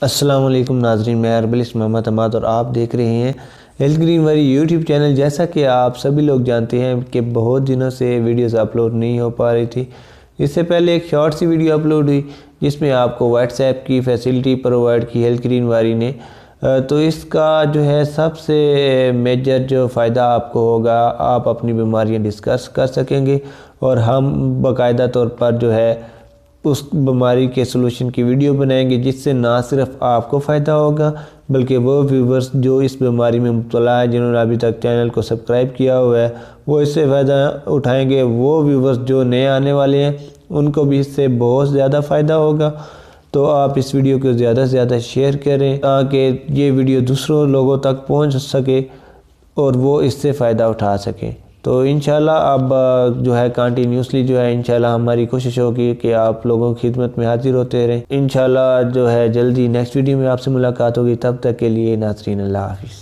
السلام علیکم ناظرین، میں اربلس محمد حماد اور آپ دیکھ رہے ہیں ہیلتھ گرین والی یوٹیوب چینل۔ جیسا کہ آپ سبھی لوگ جانتے ہیں کہ بہت دنوں سے ویڈیوز اپلوڈ نہیں ہو پا رہی تھی۔ اس سے پہلے ایک شارٹ سی ویڈیو اپلوڈ ہوئی جس میں آپ کو واٹس ایپ کی فیسلٹی پرووائڈ کی ہیلتھ گرین والی نے، تو اس کا جو ہے سب سے میجر جو فائدہ آپ کو ہوگا، آپ اپنی بیماریاں ڈسکس کر سکیں گے اور ہم باقاعدہ طور پر جو ہے اس بیماری کے سلوشن کی ویڈیو بنائیں گے، جس سے نہ صرف آپ کو فائدہ ہوگا بلکہ وہ ویورز جو اس بیماری میں مبتلا ہے، جنہوں نے ابھی تک چینل کو سبسکرائب کیا ہوا ہے، وہ اس سے فائدہ اٹھائیں گے۔ وہ ویورز جو نئے آنے والے ہیں ان کو بھی اس سے بہت زیادہ فائدہ ہوگا۔ تو آپ اس ویڈیو کو زیادہ سے زیادہ شیئر کریں تاکہ یہ ویڈیو دوسروں لوگوں تک پہنچ سکے اور وہ اس سے فائدہ اٹھا سکیں۔ تو انشاءاللہ اب جو ہے کنٹینیوسلی جو ہے انشاءاللہ ہماری کوشش ہوگی کہ آپ لوگوں کی خدمت میں حاضر ہوتے رہیں۔ انشاءاللہ جو ہے جلدی نیکسٹ ویڈیو میں آپ سے ملاقات ہوگی۔ تب تک کے لیے ناظرین اللہ حافظ۔